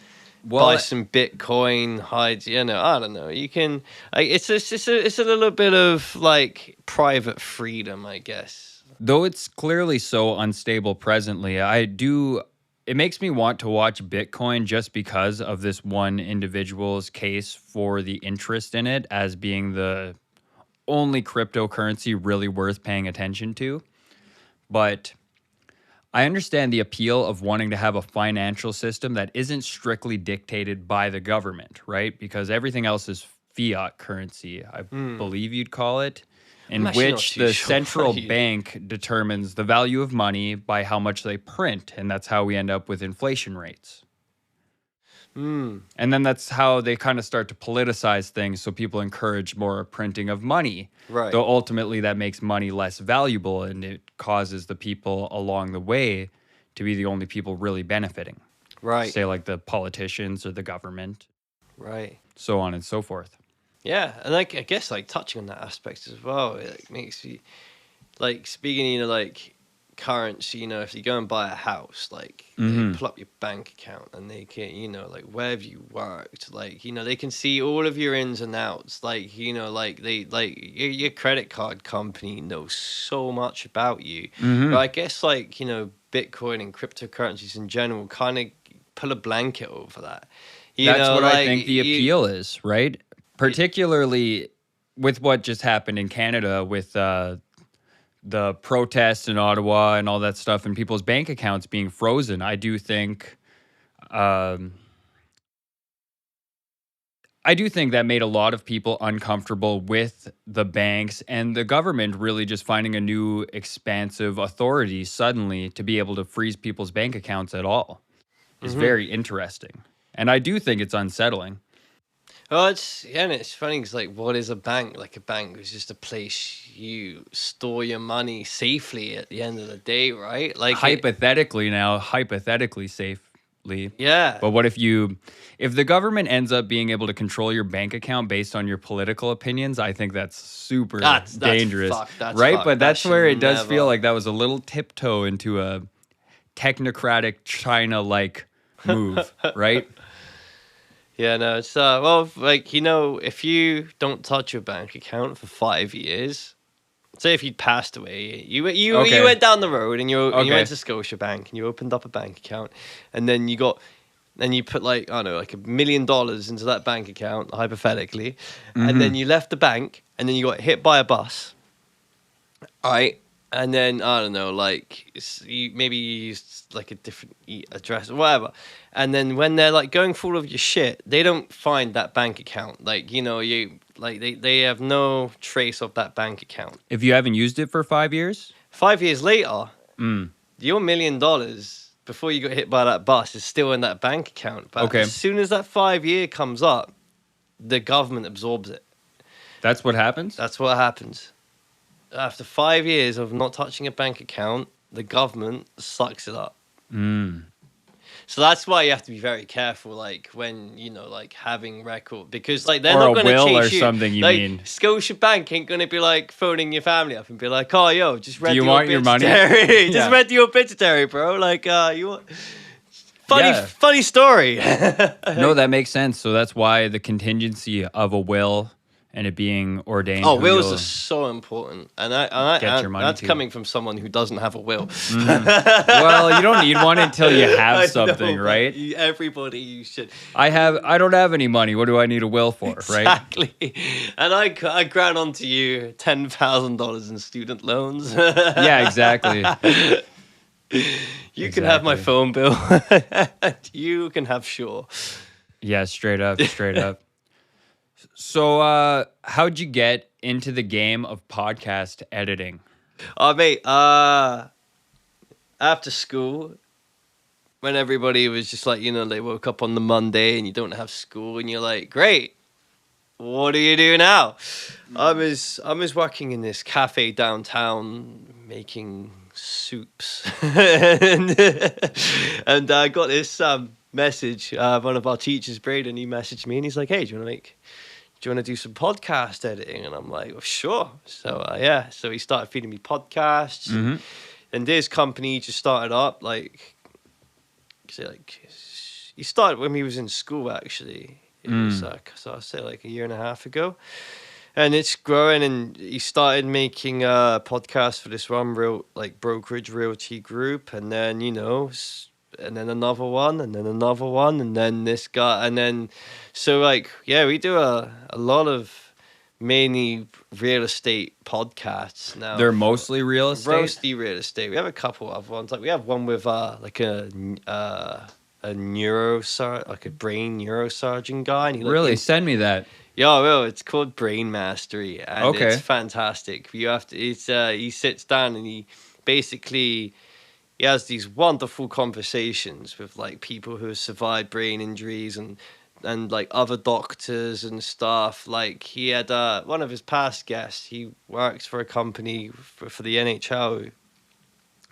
buy Well, some Bitcoin, hide, I don't know. You can, like, it's a little bit of like private freedom, I guess. though it's clearly so unstable presently, it makes me want to watch Bitcoin just because of this one individual's case for the interest in it as being the only cryptocurrency really worth paying attention to. But I understand the appeal of wanting to have a financial system that isn't strictly dictated by the government, right? Because everything else is fiat currency, I believe you'd call it, I'm in actually not which too the sure. central bank determines the value of money by how much they print. And that's how we end up with inflation rates. And then that's how they kind of start to politicize things. So people encourage more printing of money. Right. Though ultimately that makes money less valuable and it causes the people along the way to be the only people really benefiting. Right. Say like the politicians or the government, Right. so on and so forth. Yeah, and like I guess like touching on that aspect as well, it like makes you like speaking, like currency, if you go and buy a house, like they pull up your bank account and they can, like where have you worked, like they can see all of your ins and outs, like like they like your credit card company knows so much about you. But I guess like Bitcoin and cryptocurrencies in general kind of pull a blanket over that. That's what I Like think the appeal is, right? Particularly with what just happened in Canada with the protests in Ottawa and all that stuff and people's bank accounts being frozen. I do think that made a lot of people uncomfortable with the banks and the government really just finding a new expansive authority suddenly to be able to freeze people's bank accounts at all is very interesting. And I do think it's unsettling. Well, and it's funny because like, what is a bank? Like a bank is just a place you store your money safely at the end of the day, right? Like Hypothetically safely. yeah, But what if the government ends up being able to control your bank account based on your political opinions? I think that's super dangerous, that's right? fucked. But That that's where should it does feel never- like that was a little tiptoe into a technocratic China-like move, right? Yeah, no, it's well, like if you don't touch your bank account for 5 years, say if you'd passed away, you Okay. went down the road and you Okay. went to Scotiabank and you opened up a bank account, and then you put like I don't know like $1 million into that bank account hypothetically, and then you left the bank and then you got hit by a bus, right? And then I don't know, like maybe you used like a different address or whatever. And then when they're like going through all of your shit, they don't find that bank account. Like you like they have no trace of that bank account. If you haven't used it for 5 years, 5 years later, your $1 million before you got hit by that bus is still in that bank account. But Okay. as soon as that 5 year comes up, the government absorbs it. that's what happens. That's what happens. After 5 years of not touching a bank account, the government sucks it up. So that's why you have to be very careful, like when like having record, because like they're Or not a going to will chase or you. something, you like, mean. Scotiabank ain't going to be like phoning your family up and be like, "Oh, yo, just read you your want your money?" obituary. Just Yeah. read your obituary, bro. Like, you want Yeah. funny story. No, that makes sense. So that's why the contingency of a will and it being ordained. Oh, who wills you'll are so important, and get your money that's to. coming from someone who doesn't have a will. Well, you don't need one until you have I something, know, but right? Everybody, you should. I don't have any money. What do I need a will for, right? Exactly. And I grant onto you $10,000 in student loans. Yeah, exactly. You can have my Exactly. phone bill. You can have Shaw. Yeah, straight up. So, how'd you get into the game of podcast editing? Oh, mate, after school, when everybody was just like, they woke up on the Monday and you don't have school and you're like, great. what do you do now? I was working in this cafe downtown making soups, and I got this message. One of our teachers, Braden, he messaged me and he's like, "Hey, do you want to do some podcast editing?" And I'm like, well, "Sure." So yeah, so he started feeding me podcasts, and this company just started up he started when he was in school actually. It was so I'll say like a year and a half ago. And it's growing, and he started making a podcast for this one real like brokerage realty group, and then and then another one, and then another one, and then this guy, and then so like yeah, we do a lot of mainly real estate podcasts now. They're mostly real estate. Mostly real estate. We have a couple of ones. Like we have one with like a neurosurgeon, like a brain neurosurgeon guy. And he really send me that. Yeah, well, it's called Brain Mastery, and Okay. it's fantastic. You have to. It's he sits down and he has these wonderful conversations with like people who have survived brain injuries and like other doctors and stuff. Like he had one of his past guests. He works for a company for the NHL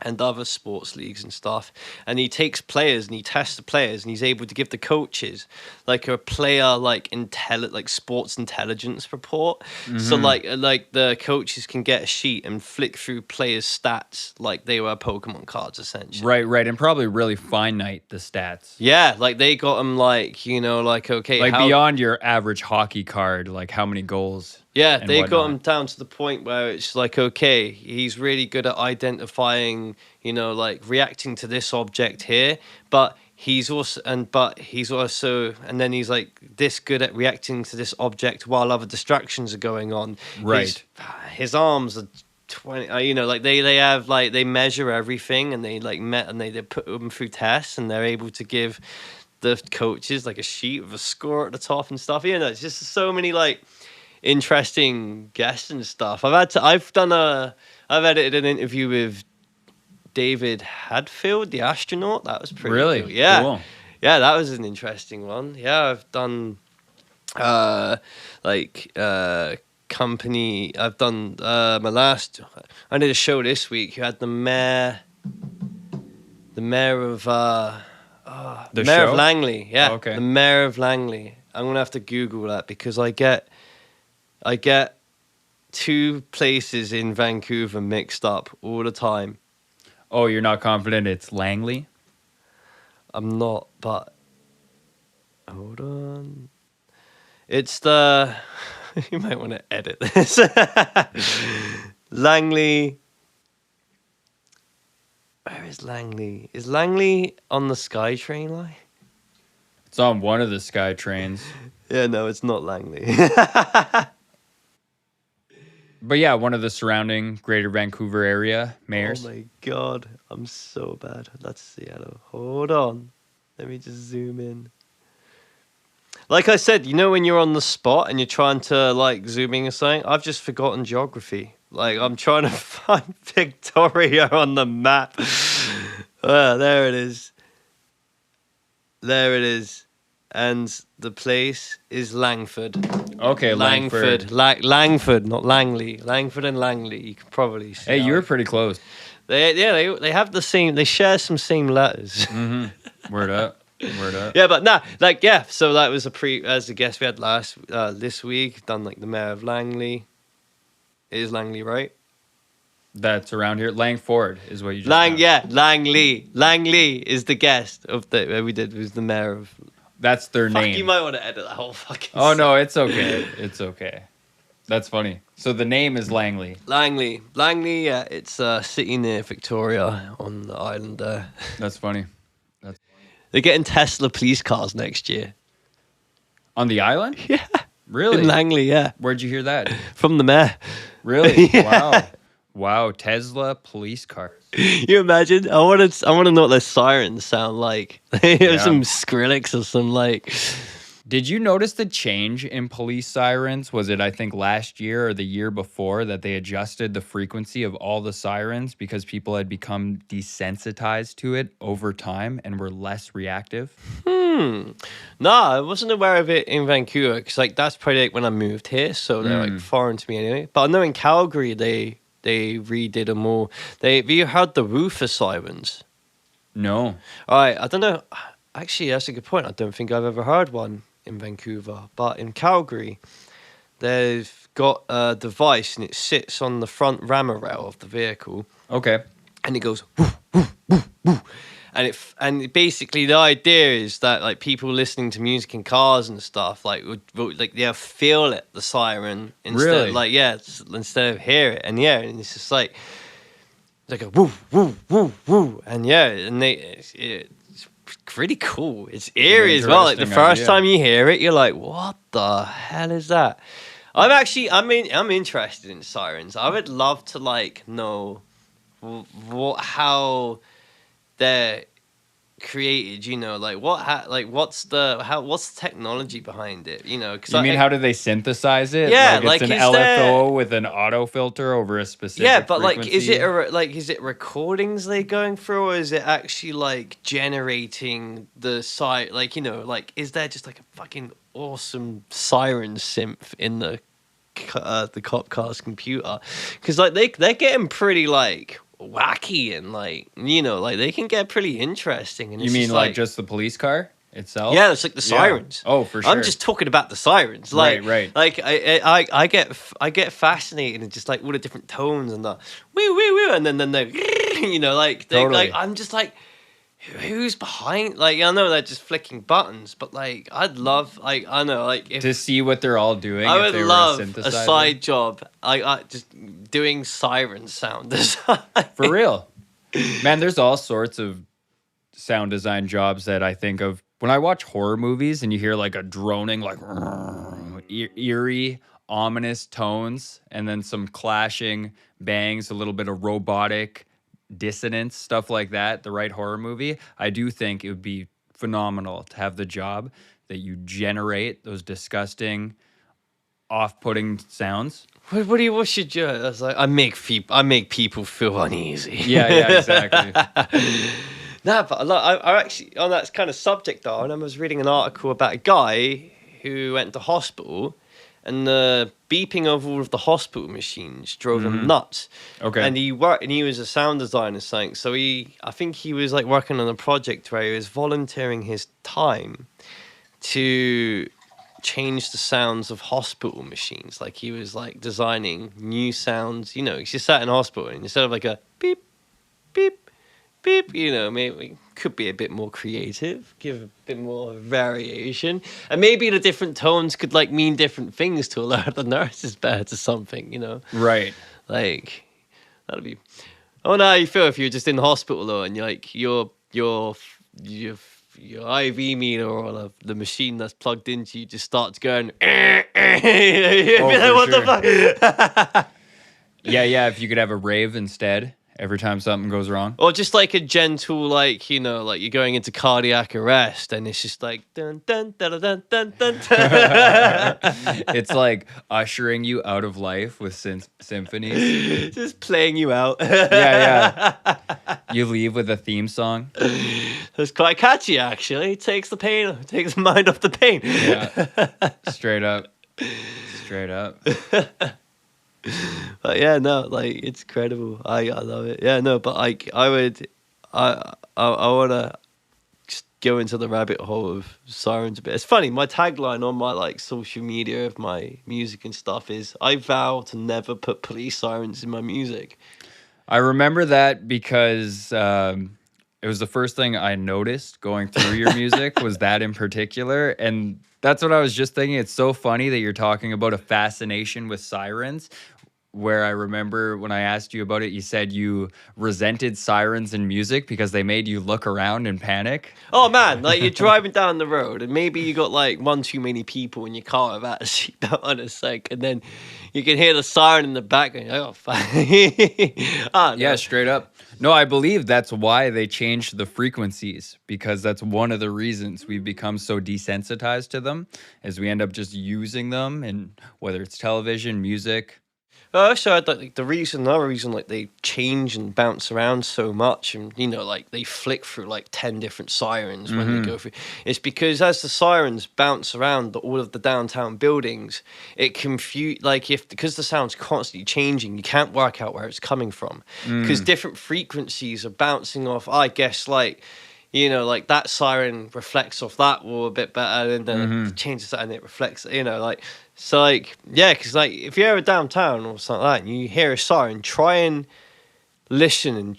and other sports leagues and stuff, and he takes players and he tests the players and he's able to give the coaches like a player like sports intelligence report. So like the coaches can get a sheet and flick through players' stats like they were Pokemon cards essentially. Right, and probably really finite the stats. Yeah, like they got them like okay, Like beyond your average hockey card, like how many goals. Yeah, and they got whatnot. him down to the point where it's like, okay, he's really good at identifying, like reacting to this object here, but he's also, and then he's like this good at reacting to this object while other distractions are going on. Right. His arms are 20, like they have like, they measure everything and they like they put them through tests and they're able to give the coaches like a sheet with a score at the top and stuff. It's just so many like interesting guests and stuff. I've edited an interview with David Hadfield, the astronaut. That was pretty Really? cool. Yeah. Cool. Yeah, that was an interesting one. Yeah, I've done company. I've done my last. I did a show this week. You had the mayor of The mayor show? of Langley. Yeah, Oh, okay. the mayor of Langley. I'm gonna have to Google that because I get two places in Vancouver mixed up all the time. Oh, you're not confident it's Langley? I'm not, but hold on. It's the you might want to edit this. Langley. Where is Langley? Is Langley on the SkyTrain line? It's on one of the Sky trains. Yeah, no, it's not Langley. But yeah, one of the surrounding Greater Vancouver area mayors. Oh my god, I'm so bad. That's Seattle. Hold on. Let me just zoom in. Like I said, when you're on the spot and you're trying to like zoom in or something, I've just forgotten geography. Like I'm trying to find Victoria on the map. There it is. There it is. And the place is Langford. Okay, Langford. Langford, not Langley. Langford and Langley. You can probably see. Hey, how you were pretty close. They have the same. They share some same letters. Word up. Yeah, but nah, like yeah. So that was as a guest we had this week. Done like the mayor of Langley. It is Langley, right? That's around here. Langford is what you just found. Yeah, Langley. Langley is the guest of we did was the mayor of. That's their Fuck, name. you might want to edit that whole fucking. Oh no, it's okay. It's okay. That's funny. So the name is Langley. Langley, yeah, it's a city near Victoria on the island there. That's funny. They're getting Tesla police cars next year. On the island? Yeah. Really? In Langley, yeah. Where'd you hear that? From the mayor. Really? Yeah. Wow. Tesla police cars. You imagine? I want to know what their sirens sound like. Yeah. Some Skrillex or some like. Did you notice the change in police sirens? Was it, I think, last year or the year before that they adjusted the frequency of all the sirens because people had become desensitized to it over time and were less reactive? No, I wasn't aware of it in Vancouver because like that's probably like when I moved here, so they're like foreign to me anyway. But I know in Calgary they redid them all. Have you heard the Roofer sirens? No. All right, I don't know. Actually, that's a good point. I don't think I've ever heard one in Vancouver, but in Calgary, they've got a device and it sits on the front rammer rail of the vehicle, Okay. and it goes woo, woo, woo, woo. And basically the idea is that like people listening to music in cars and stuff like would like they'll feel it, the siren, instead Really? like instead of hear it, and it's just like a woo woo woo woo, and it's pretty cool. It's eerie as well. Like the interesting first idea. time you hear it, you're like, what the hell is that? I'm interested in sirens. I would love to like know how they're created, like what's the technology behind it, because You mean how do they synthesize it? Yeah, like it's like, an is there- LFO with an auto filter over a specific yeah, but like is frequency? it recordings they going through, or is it actually like generating the site, like is there just like a fucking awesome siren synth in the cop car's computer? Because like they're getting pretty like wacky and like like they can get pretty interesting. And You it's mean just, like just the police car itself? yeah, it's like the sirens. Oh, for sure. I'm just talking about the sirens. Like, Right. Like I get fascinated in just like all the different tones and the woo woo woo, and then they like they Totally. like I'm just like, who's behind? Like I know they're just flicking buttons, but like I'd love like I know like if to see what they're all doing. I if would they were love a synthesizer. side job, I just doing siren sound design. For real. Man, there's all sorts of sound design jobs that I think of when I watch horror movies and you hear like a droning, like eerie, ominous tones, and then some clashing bangs, a little bit of robotic dissonance, stuff like that. The right horror movie, I do think it would be phenomenal to have the job that you generate those disgusting, off-putting sounds. What's your job? I was like, I make people feel uneasy. Yeah, exactly. Nah, but I actually, on that kind of subject though, and I was reading an article about a guy who went to hospital, and the beeping of all of the hospital machines drove him nuts. Okay. And he was a sound designer, something. So I think he was like working on a project where he was volunteering his time to change the sounds of hospital machines. Like he was like designing new sounds. He's just sat in hospital, and instead of like a beep, beep, beep, maybe could be a bit more creative, give a bit more variation, and maybe the different tones could like mean different things to alert the nurses better to something. Right. Like that'd be. Oh no, you feel if you're just in the hospital though, and you're like your IV meter or the machine that's plugged into you just starts going. You'd be Oh, like, for what sure. the fuck? Yeah. If you could have a rave instead every time something goes wrong. Or just like a gentle, like like you're going into cardiac arrest, and it's just like dun dun dun dun dun dun. dun. It's like ushering you out of life with symphonies. Just playing you out. Yeah. You leave with a theme song. It's quite catchy, actually. It takes the mind off the pain. Yeah. Straight up. But yeah, no, like it's incredible. I love it. Yeah, no, but like I wanna just go into the rabbit hole of sirens a bit. It's funny, my tagline on my like social media of my music and stuff is I vow to never put police sirens in my music. I remember that because it was the first thing I noticed going through your music was that in particular. And that's what I was just thinking. It's so funny that you're talking about a fascination with sirens, where I remember when I asked you about it, you said you resented sirens in music because they made you look around and panic. Oh man, like you're driving down the road and maybe you got like one too many people in your car without a seatbelt on a sec, and then you can hear the siren in the back and you're like, oh fuck. Oh, no. Yeah, straight up. No, I believe that's why they changed the frequencies, because that's one of the reasons we've become so desensitized to them, as we end up just using them, and whether it's television, music. Also, like another reason, like they change and bounce around so much, and like they flick through like 10 different sirens when they go through. It's because as the sirens bounce around all of the downtown buildings, it because the sound's constantly changing, you can't work out where it's coming from because different frequencies are bouncing off. I guess like that siren reflects off that wall a bit better, and then it changes that and it reflects, so like, yeah, because like if you're ever downtown or something like that and you hear a siren, try and listen and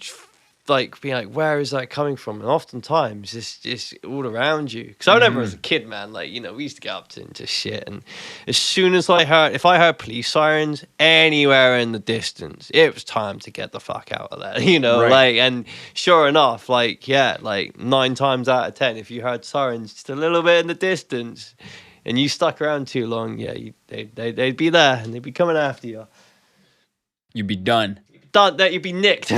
like be like, where is that coming from? And oftentimes it's all around you. Because I remember as a kid, man, like we used to get up into shit, and as soon as if I heard police sirens anywhere in the distance, it was time to get the fuck out of there, Right. like, and sure enough, like, yeah, like 9 times out of 10, if you heard sirens just a little bit in the distance and you stuck around too long, yeah, they'd be there and they'd be coming after you. You'd be done. You'd be nicked.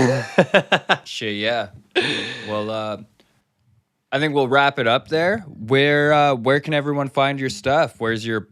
Shit, yeah. Well, I think we'll wrap it up there. Where can everyone find your stuff? Where's your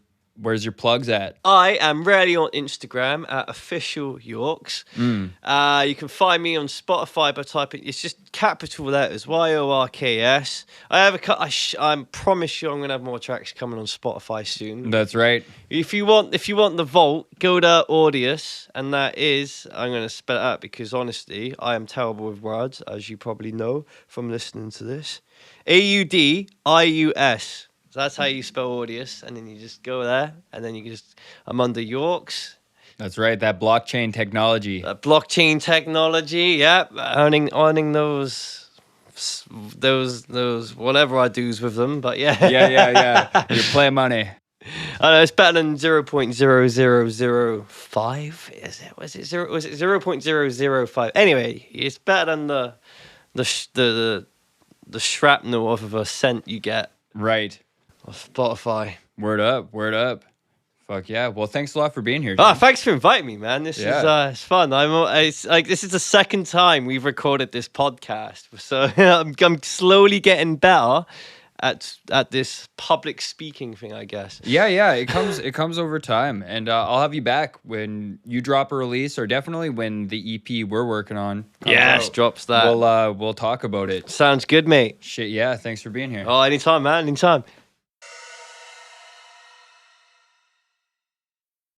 plugs at? I am rarely on Instagram at official Yorks. You can find me on Spotify by typing, it's just capital letters, YORKS. I promise you I'm gonna have more tracks coming on Spotify soon. That's right. If you want the vault, go to Audius, and that is, I'm gonna spell it out because honestly, I am terrible with words, as you probably know from listening to this. AUDIUS. So that's how you spell Audius, and then you just go there, and then I'm under Yorks. That's right. That blockchain technology. Blockchain technology, yeah. Earning those whatever I do's with them, but yeah. Yeah. You play money. I know it's better than 0.0005. Is it? Was it 0.005? Anyway, it's better than the shrapnel of a cent you get. Right. Spotify. Word up. Fuck yeah. Well, thanks a lot for being here, Oh, Jim. thanks for inviting me, man. This is it's fun. It's like this is the second time we've recorded this podcast, so I'm slowly getting better at this public speaking thing, I guess. Yeah. It comes over time, and I'll have you back when you drop a release, or definitely when the EP we're working on comes out. Drops that. We'll talk about it. Sounds good, mate. Shit, yeah. Thanks for being here. Oh, anytime, man. Anytime.